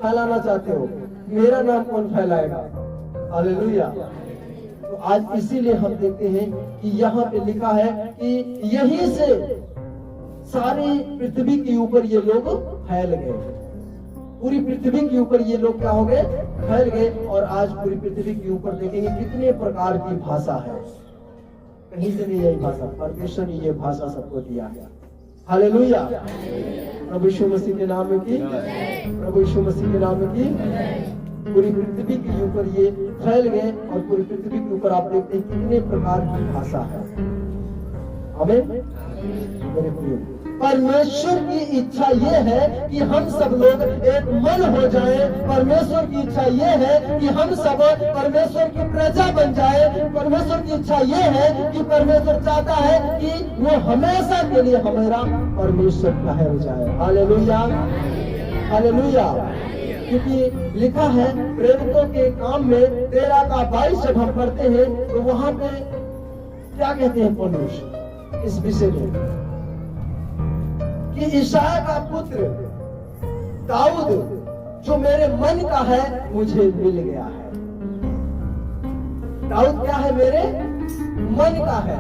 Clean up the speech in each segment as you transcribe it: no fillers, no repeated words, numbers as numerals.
फैलाना चाहते हो, मेरा नाम कौन फैलाएगा? हालेलुया। तो आज इसीलिए हम देखते हैं कि यहाँ पे लिखा है कि यहीं से सारी पृथ्वी के ऊपर ये लोग फैल गए। पूरी पृथ्वी के ऊपर ये लोग क्या हो गए? फैल गए। और आज पूरी पृथ्वी के ऊपर देखेंगे कितने प्रकार की भाषा है। कहीं से नहीं यही भाषा, परमेश्वर ने ये भाषा सबको दिया है। हालेलुया। प्रभु यीशु मसीह के नाम में की, प्रभु यीशु मसीह के नाम में की। पूरी पृथ्वी के ऊपर ये फैल गए और पूरी पृथ्वी के ऊपर आप देखते हैं कितने प्रकार की भाषा है। आमीन। मेरे प्रियो, परमेश्वर की इच्छा ये है कि हम सब लोग एक मन हो जाएं। परमेश्वर की इच्छा ये है कि हम सब परमेश्वर की प्रजा बन जाए। परमेश्वर की इच्छा ये है कि परमेश्वर चाहता है कि वो हमेशा के लिए हमारा परमेश्वर ठहर जाए। Hallelujah, hallelujah. क्योंकि लिखा है प्रेरितों के काम में 13 का 22 जब हम पढ़ते हैं तो वहां पे क्या कहते हैं पौलुस इस विषय में कि ईशाया का पुत्र दाऊद जो मेरे मन का है मुझे मिल गया है। दाऊद क्या है? मेरे मन का है,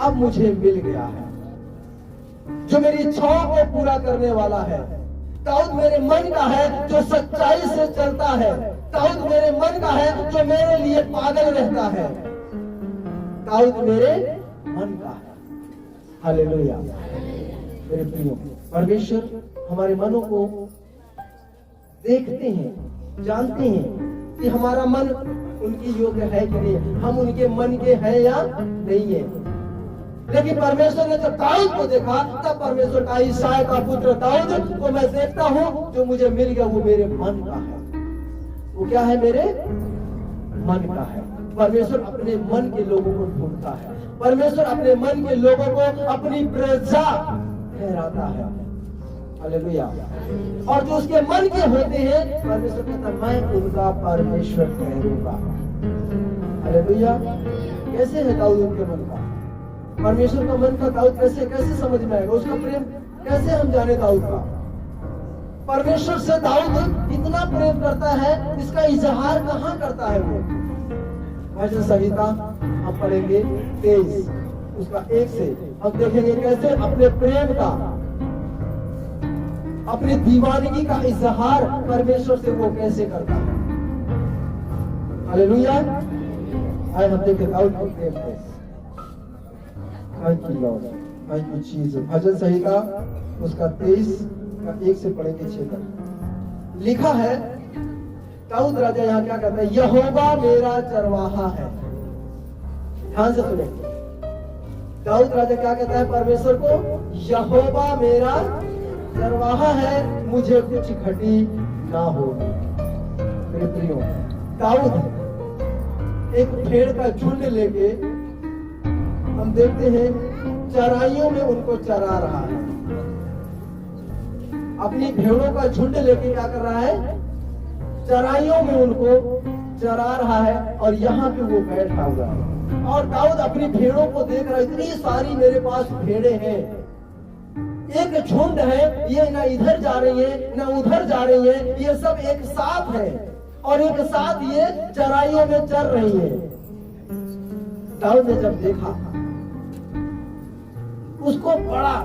अब मुझे मिल गया है। जो मेरी इच्छाओं को पूरा करने वाला है। दाऊद मेरे मन का है जो सच्चाई से चलता है। दाऊद मेरे मन का है जो मेरे लिए पागल रहता है। दाऊद मेरे मन का है। हालेलुया। मेरे प्रियो, परमेश्वर हमारे मनों को देखते हैं, जानते हैं कि हमारा मन उनकी योग्य है कि नहीं, हम उनके मन के हैं या नहीं है। लेकिन परमेश्वर ने जब दाऊद को देखा तब परमेश्वर का ईशाया का पुत्र दाऊद को मैं देखता हूं, जो मुझे मिल गया वो मेरे मन का है। वो क्या है? मेरे मन का है। परमेश्वर अपने मन के लोगों को ढूंढता है। परमेश्वर अपने मन के लोगों को अपनी प्रजा ठहराता है। हालेलुया। और जो उसके मन के होते हैं परमेश्वर कहता है मैं उनका परमेश्वर ठहरूंगा। हालेलुया। कैसे है दाऊद उनके मन का? परमेश्वर का मन का दाऊद कैसे समझ में आएगा? उसका प्रेम कैसे हम जाने दाऊद का? परमेश्वर से दाऊद इतना प्रेम करता है, इसका इजहार कहाँ करता है वो? भजन संहिता हम पढ़ेंगे 23 उसका 1 से हम देखेंगे कैसे अपने प्रेम का, अपनी दीवानगी का इजहार परमेश्वर से वो कैसे करता है। हालेलुया। आए हम देखें दाऊद के प्रेम को। Thank you Lord, thank you Jesus. भजन संहिता उसका 23 का 1 से पढ़ेंगे 6 तक। लिखा है दाऊद राजा यहाँ क्या कहता है? यहोवा मेरा चरवाहा है। ध्यान से सुने, दाऊद राजा क्या कहता है परमेश्वर को? यहोवा मेरा चरवाहा है, मुझे कुछ घटी ना होगी। मेरे प्रियो, दाऊद एक भेड़ का झुंड लेके हम देखते हैं चराइयों में उनको चरा रहा है। अपनी भेड़ों का झुंड लेके क्या कर रहा है? चराइयों में उनको चरा रहा है और यहाँ पे वो बैठा हुआ है। और दाऊद अपनी भेड़ों को देख रहा है, इतनी सारी मेरे पास भेड़े हैं, एक झुंड है, ये ना इधर जा रही है ना उधर जा रही है, ये सब एक साथ है और एक साथ ये चराइयों में चर रही है। दाऊद ने जब देखा उसको बड़ा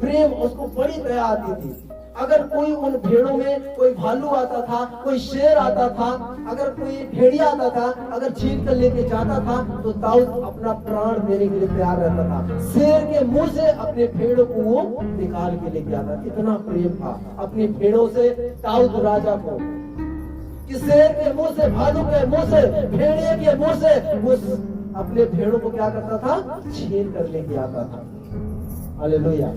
प्रेम, उसको बड़ी दया आती थी। अगर कोई उन भेड़ों में कोई भालू आता था, कोई शेर आता था, अगर कोई भेड़िया आता था, अगर छीन कर लेके जाता था तो दाऊद अपना प्राण देने के लिए तैयार रहता था। शेर के मुंह से अपने भेड़ों को वो निकाल के लेके आता। इतना प्रेम था अपनी भेड़ों से दाऊद राजा को कि शेर के मुंह से, भालू के मुंह से, भेड़िए के मुंह से वो अपने भेड़ों को क्या करता था? छीन कर लेके आता था। हालेलुया।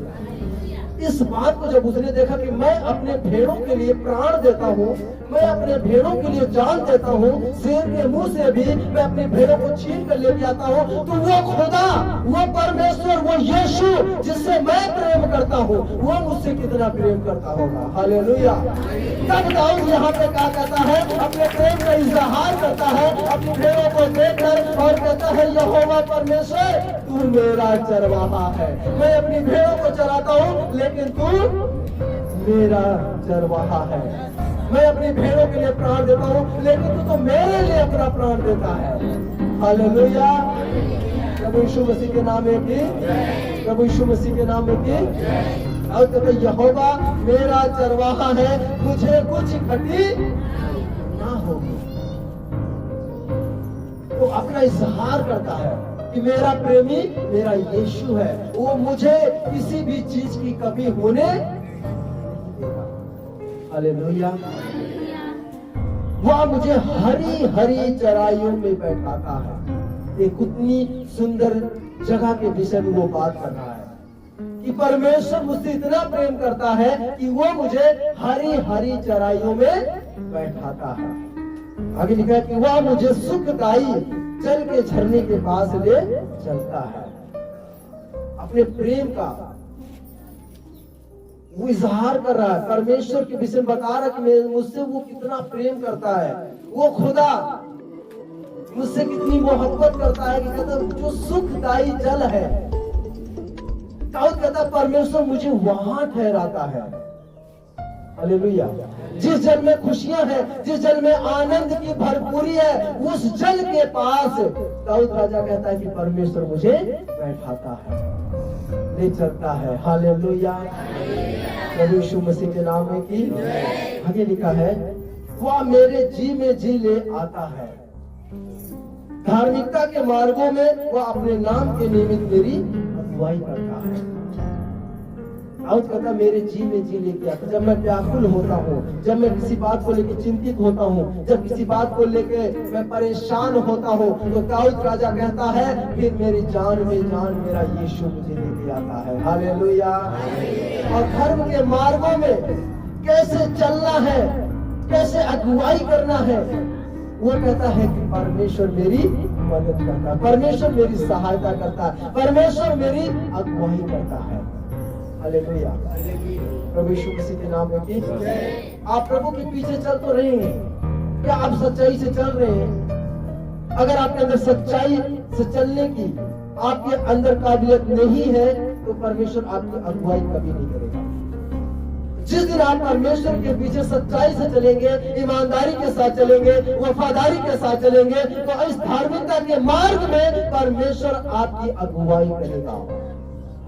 इस बात को जब उसने देखा कि मैं अपने भेड़ों के लिए प्राण देता हूँ, मैं अपने भेड़ों के लिए जान देता हूँ, शेर के मुंह से भी मैं अपने भेड़ों को छीन कर लेके आता हूँ, तो वो खुदा, वो परमेश्वर, वो यीशु जिससे मैं प्रेम करता हूँ, वो मुझसे कितना प्रेम करता होगा। हालेलुया। तब दाऊद यहाँ पे क्या कहता है? अपने प्रेम का इजहार करता है अपनी भेड़ों को देखकर और कहता है यहोवा परमेश्वर तू मेरा चरवाहा है। मैं अपनी भेड़ों को चराता हूँ लेकिन तू मेरा चरवाहा है। मैं अपनी भेड़ों के लिए प्राण देता हूँ, लेकिन तू तो मेरे लिए अपना प्राण देता है। हालेलुया। प्रभु यीशु मसीह के नाम में की, प्रभु यीशु मसीह के नाम में की। और कहते यहोवा मेरा चरवाहा है, मुझे कुछ घटी ना होगी। तो अपना इजहार करता है कि मेरा प्रेमी मेरा यीशु है, वो मुझे किसी भी चीज की कमी होने नहीं देगा। हालेलुया। वह मुझे हरी हरी चराइयों में बैठाता है। एक कितनी सुंदर जगह के विषय में वो बात कर रहा है कि परमेश्वर मुझसे इतना प्रेम करता है कि वो मुझे हरी हरी चराइयों में बैठाता है। आगे लिखा है कि वह मुझे सुखदाई जल के झरने के पास ले चलता है। अपने प्रेम का वो इजहार कर रहा है, परमेश्वर के विषय में बता रहा है कि मुझसे वो कितना प्रेम करता है। वो खुदा मुझसे कितनी मोहब्बत करता है कि कहता जो सुखदाई जल है, दाऊद कहता परमेश्वर मुझे वहां ठहराता है। हालेलुया। जिस जल में खुशियां हैं, जिस जल में आनंद की भरपूरी है, उस जल के पास दाऊद राजा कहता है कि परमेश्वर मुझे बैठाता है, ले चलता है। हालेलुया। प्रभु यीशु मसीह के नाम में की। आगे लिखा है वह मेरे जी में जी ले आता है। धार्मिकता के मार्गों में वह अपने नाम के निमित्त मेरी अगुवाई करता है। दाऊद कहता मेरे जी में जी लेके आता। जब मैं व्याकुल होता हूँ, जब मैं किसी बात को लेकर चिंतित होता हूँ, जब किसी बात को लेकर मैं परेशान होता हूँ, तो दाऊद राजा कहता है फिर मेरी जान में जान मेरा यीशु मुझे लेके आता है। हालेलुया। और धर्म के मार्गों में कैसे चलना है, कैसे अगुवाई करना है, वो कहता है कि परमेश्वर मेरी मदद करता है, परमेश्वर मेरी सहायता करता है, परमेश्वर मेरी अगुवाई करता है। हालेलुया। प्रभु यीशु मसीह के नाम में की। आप प्रभु के पीछे चल तो रहे हैं, क्या आप सच्चाई से चल रहे हैं? अगर आपके अंदर सच्चाई से चलने की आपके अंदर काबिलियत नहीं है, तो परमेश्वर आपकी अगुवाई कभी नहीं करेगा। जिस दिन आप परमेश्वर के पीछे सच्चाई से चलेंगे, ईमानदारी के साथ चलेंगे, वफादारी के साथ चलेंगे, तो इस धार्मिकता के मार्ग में परमेश्वर आपकी अगुवाई करेगा।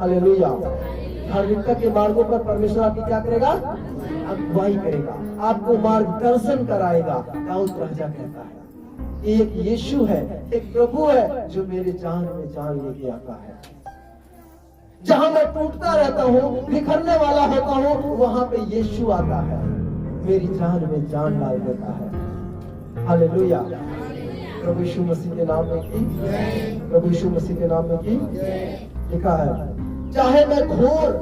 हालेलुया। धार्मिकता के मार्गों पर परमेश्वर आपकी क्या करेगा? अगुवाई करेगा, आपको मार्गदर्शन कराएगा। दाऊद राजा कहता है एक यीशु है, एक प्रभु है जो मेरे जान में जान लेके आता है। जहां मैं टूटता रहता हूँ, बिखरने वाला होता हूँ, वहां पे यीशु आता है, मेरी जान में जान डाल देता है। हालेलुया। प्रभु यीशु मसीह के नाम में की, प्रभु यीशु मसीह के नाम में की। लिखा है चाहे मैं घोर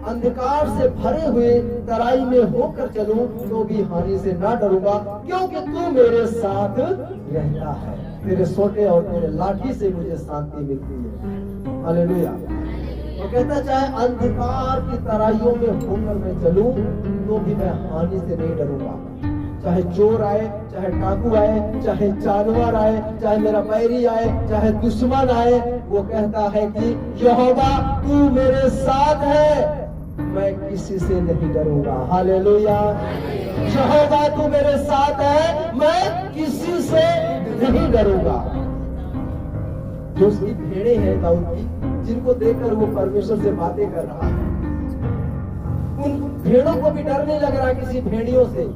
अंधकार से भरे हुए तराई में होकर चलूं, तो भी हानि से ना डरूंगा, क्योंकि तू मेरे साथ रहता है। तेरे सोटे और तेरे लाठी से मुझे शांति मिलती है। हालेलुया। वो कहता चाहे अंधकार की तराइयों में होकर मैं चलूं, तो भी मैं हानि से नहीं डरूंगा। चाहे चोर आए, चाहे डाकू आए, चाहे जानवर आए, चाहे मेरा बैरी आए, चाहे दुश्मन आए, वो कहता है कि यहोवा तू मेरे साथ है, मैं किसी से नहीं डरूंगा। हालेलुया। यहोवा तू मेरे साथ है, मैं किसी से नहीं डरूंगा। जो उसकी भेड़ें हैं दाऊद की, जिनको देखकर वो परमेश्वर से बातें कर रहा है, उन भेड़ों को भी डर नहीं लग रहा किसी भेड़ियों से,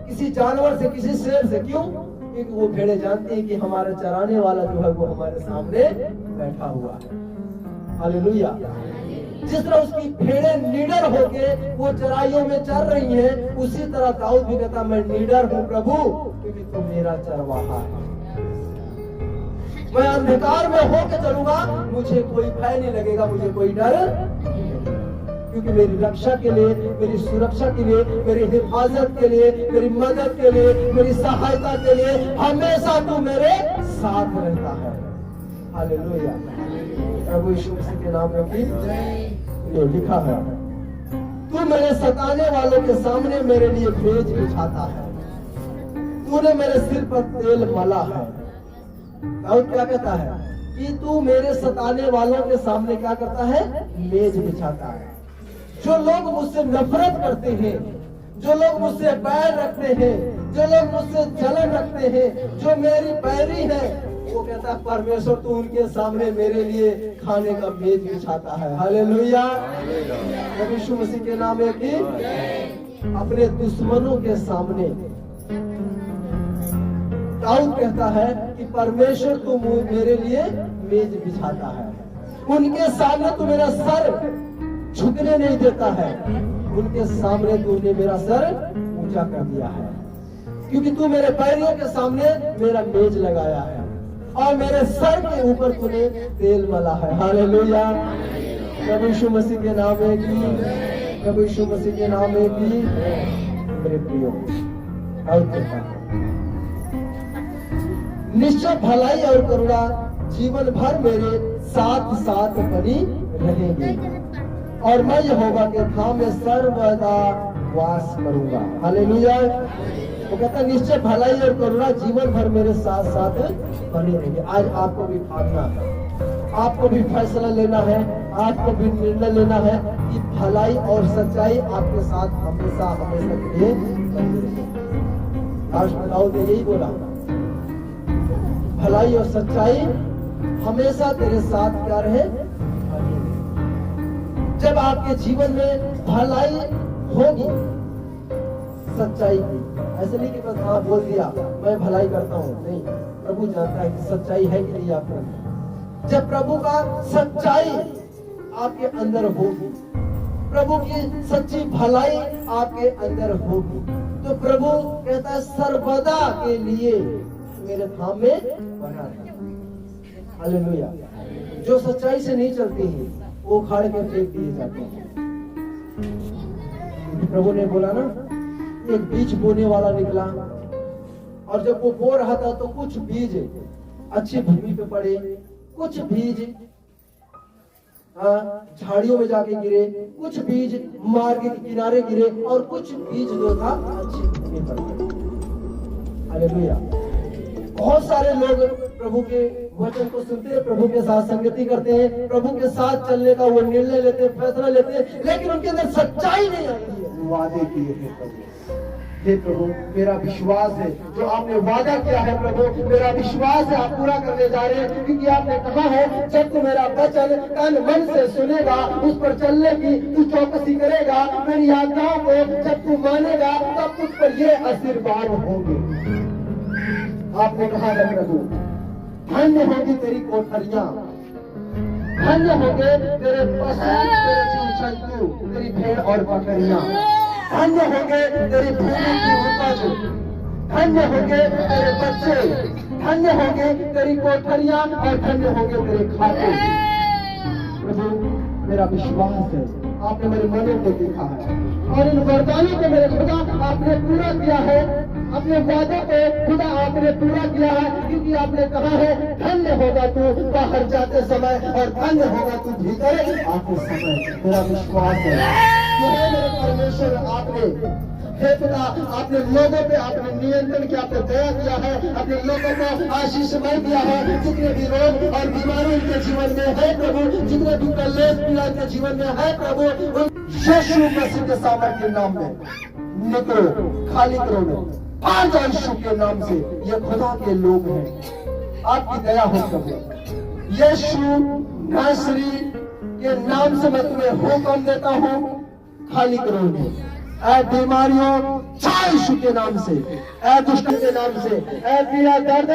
किसी जानवर से, किसी शेर से। क्यों? क्योंकि वो भेड़ें जानती हैं कि हमारा चराने वाला जो है वो हमारे सामने बैठा हुआ है। हालेलुया। जिस तरह उसकी भेड़ें निडर होके वो चराइयों में चर रही हैं, उसी तरह दाऊद भी कहता मैं निडर हूँ प्रभु, क्योंकि तू मेरा चरवाहा है। मैं अंधकार में होके चलूंगा, मुझे कोई भय नहीं लगेगा, मुझे कोई डर नहीं लगेगा, क्योंकि मेरी रक्षा के लिए, मेरी सुरक्षा के लिए, मेरी हिफाजत के लिए, मेरी मदद के लिए, मेरी सहायता के लिए हमेशा तू मेरे साथ रहता है। हालेलुया। प्रभु यीशु मसीह के नाम में भी लिखा है तू मेरे सताने वालों के सामने मेरे लिए मेज बिछाता है, तूने मेरे सिर पर तेल मला है। दाऊद क्या कहता है कि तू मेरे सताने वालों के सामने क्या करता है? मेज बिछाता है। जो लोग मुझसे नफरत करते हैं, जो लोग मुझसे बैर रखते हैं, जो लोग मुझसे जलन रखते हैं, जो मेरी बैरी है, वो कहता है परमेश्वर तू उनके सामने मेरे लिए खाने का मेज बिछाता है। हालेलुया, प्रभु यीशु मसीह के नाम में कि अपने दुश्मनों के सामने दाऊद कहता है कि परमेश्वर तू मेरे लिए मेज बिछाता है, उनके सामने तू मेरा सर झुकने नहीं देता है, उनके सामने तूने मेरा सर ऊंचा कर दिया है, क्योंकि तू मेरे बैरियों के सामने मेरा मेज लगाया है और मेरे सर के ऊपर तूने तेल मला है। हालेलुया, प्रभु यीशु मसीह के नाम में कि प्रभु यीशु मसीह के नाम में कि मेरे प्रियो निश्चय भलाई और करुणा जीवन भर मेरे साथ साथ बनी रहेगी और मैं यहोवा के धाम में सर्वदा वास करूंगा। हालेलुया, वो कहता है निश्चय भलाई और करुणा जीवन भर मेरे साथ साथ बनी रहेगी। आज आपको भी भागना, आपको भी फैसला लेना है, आपको भी निर्णय लेना है कि भलाई और सच्चाई आपके साथ हमेशा हमेशा के लिए बनी रहेगी। राष्ट्र दाऊद ने यही बोला, भलाई और सच्चाई हमेशा तेरे साथ क्या रहे। जब आपके जीवन में भलाई होगी, सच्चाई की, ऐसे नहीं कि बस हाँ बोल दिया मैं भलाई करता हूँ, नहीं, प्रभु जानता है कि सच्चाई है कि नहीं आपके अंदर। जब प्रभु का सच्चाई आपके अंदर होगी, प्रभु की सच्ची भलाई आपके अंदर होगी, तो प्रभु कहता है सर्वदा के लिए मेरे धाम में बना रहे। हालेलुया, जो सच्चाई से नहीं चलती है वो उखाड़ के फेंक दिए जाते हैं। प्रभु ने बोला ना, एक बीज बोने वाला निकला और जब वो बो रहा था तो कुछ बीज अच्छी भूमि पे पड़े, कुछ बीज झाड़ियों में जाके गिरे, कुछ बीज मार्ग के किनारे गिरे और कुछ बीज जो था अच्छी भूमि पर पड़े। हालेलुया, बहुत सारे लोग प्रभु के वचन को सुनते हैं, प्रभु के साथ संगति करते हैं, प्रभु के साथ चलने का वो निर्णय लेते हैं, फैसला लेते हैं, लेकिन उनके अंदर सच्चाई नहीं आती है। वादे किए थे प्रभु, हे प्रभु मेरा विश्वास है जो आपने वादा किया है, प्रभु मेरा विश्वास है आप पूरा करने जा रहे हैं, क्योंकि आपने कहा है जब तू मेरा वचन तन मन से सुनेगा, उस पर चलने की तू चौकसी करेगा, मेरी आज्ञाओं को जब तू मानेगा तब तुझ पर ये आशीर्वाद होंगे। आपने कहा है प्रभु, धन्य होगी तेरी कोठरियां, धन्य होंगे तेरे पशु, तेरे जीव जंतु, तेरी भेड़ और बकरियां, धन्य होंगे तेरी भूमि की उपज, धन्य होंगे तेरे बच्चे, धन्य होंगे तेरी कोठरियां और धन्य होंगे तेरे खाते। प्रभु मेरा विश्वास है आपने मेरे मनों को देखा है और इन वरदानों को मेरे खुदा आपने पूरा किया है, अपने वादों को खुदा आपने पूरा किया है, क्योंकि आपने कहा है धन्य होगा तू बाहर जाते समय और धन्य होगा तू भीतर आते समय। मेरा विश्वास है मेरे परमेश्वर, आपने हे खुदा आपने लोगों पे आपने नियंत्रण किया, आपने दया किया है, अपने लोगों को आशीषमय दिया है। जितने भी रोग और बीमारी उनके जीवन में है प्रभु, जितने भी कलेश पीड़ा के जीवन में है प्रभु, यीशु मसीह के सामर्थ्य के नाम में निकलो, खाली करो, आज यीशु के नाम से ये खुदा के लोग हैं, आपकी दया हो प्रभु। यीशु नासरी के नाम से मैं तुम्हें हुक्म देता हूँ, खाली करो ऐ बीमारियों, चाहे यीशु के नाम से, ऐ दुष्ट के नाम से, ऐ पीड़ा दर्द,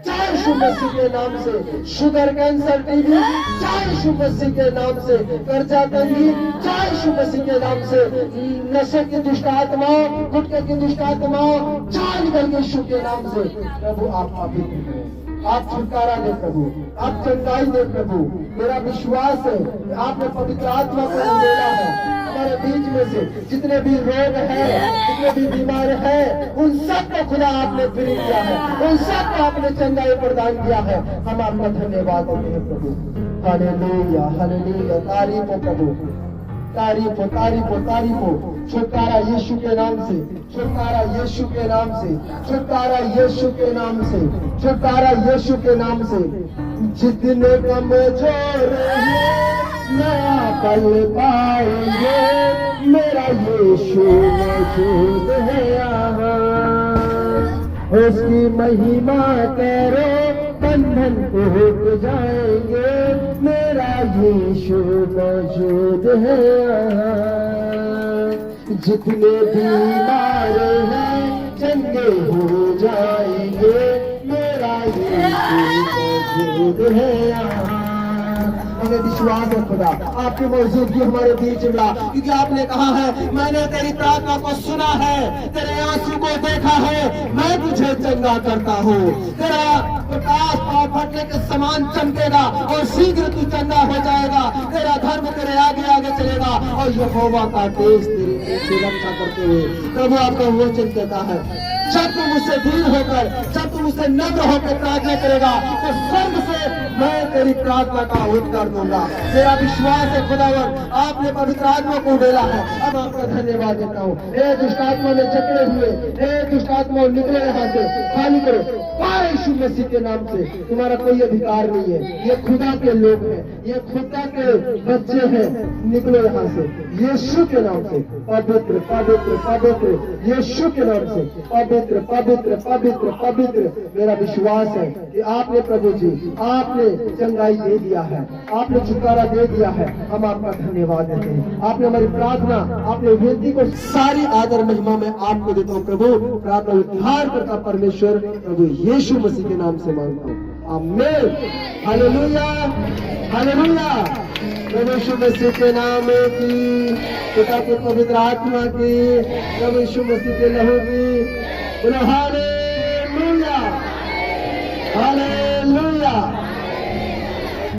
चाहे यीशु मसीह के नाम से, शुगर कैंसर टीबी, चाहे यीशु मसीह के नाम से, कर्जा तंगी, चाहे यीशु मसीह के नाम से, नशे की दुष्ट आत्माओं, गुटखे की दुष्ट आत्माओं, चाहे निकल के यीशु के नाम से। प्रभु आप छुटकारा दे प्रभु, आप चंगाई दे प्रभु। मेरा विश्वास है आपने पवित्र आत्मा को उंडेला है हमारे बीच में से, जितने भी रोग हैं, जितने भी बीमार हैं, उन सब को खुदा आपने फ्री किया है, उन सब को आपने चंगाई प्रदान किया है। हम आपका धन्यवाद देते हैं प्रभु। हालेलुया, हालेलुया, तारीफ हो प्रभु, तारीफ हो, तारीफ हो, तारीफ हो। छुटकारा यीशु के नाम से, छुटकारा यीशु के नाम से, छुटकारा यीशु के नाम से, छुटकारा यीशु के नाम से। जितने कमजोर हैं नया पल पाएंगे, यीशु मौजूद है यहाँ। उसकी महिमा करो, बंधन टूट जाएंगे, मेरा यीशु मौजूद है यहाँ। जितने बीमार हैं चंगे हो जाएंगे, मेरा यीशु मौजूद है यहाँ। हमें विश्वास है खुदा, आपकी मौजूदगी हमारे बीच मिला, क्योंकि आपने कहा है मैंने तेरी प्रार्थना को सुना है, तेरे आंसू को देखा है, मैं तुझे चंगा करता हूँ। तेरा प्रकाश पाँव फटने के समान चमकेगा और शीघ्र तू चंगा हो जाएगा। तेरा धर्म तेरे आगे आगे चलेगा और यहोवा का तेज तेरी रक्षा करते हुए। प्रभु आपका वचन कहता है जब तुम उससे दीन होकर, जब तुम उससे नम्र होकर प्रार्थना करेगा तो स्वर्ग से मैं तेरी प्रार्थना का उत्तर दूंगा। मेरा विश्वास है खुदावन, आपने पवित्र आत्मा को उड़ेला है। अब आपका धन्यवाद देता हूँ। हे दुष्ट आत्मा में जकड़े हुए, हे दुष्ट आत्मा निकलो यहाँ से, खाली करो यीशु मसीह के नाम से। तुम्हारा कोई अधिकार नहीं है, ये खुदा के लोग हैं, ये खुदा के बच्चे हैं। निकलो यहाँ से यीशु के नाम से। पवित्र पवित्र पवित्र यीशु के नाम से, पवित्र पवित्र पवित्र पवित्र। मेरा विश्वास है कि आपने प्रभु जी, आपने चंगाई दे दिया है, आपने छुटकारा दे दिया है। हम आपका धन्यवाद देते हैं। आपने हमारी प्रार्थना, आपने विनती को सारी आदर महिमा में आपको देता हूँ प्रभु। प्रार्थना उद्धार करता परमेश्वर प्रभु यीशु मसीह के नाम से मांगता हूँ, आमीन। Hallelujah hallelujah. प्रभु यीशु मसीह के नाम की, पिता के पवित्र आत्मा की, प्रभु यीशु मसीह के लहू की, हालेलुया हालेलुया।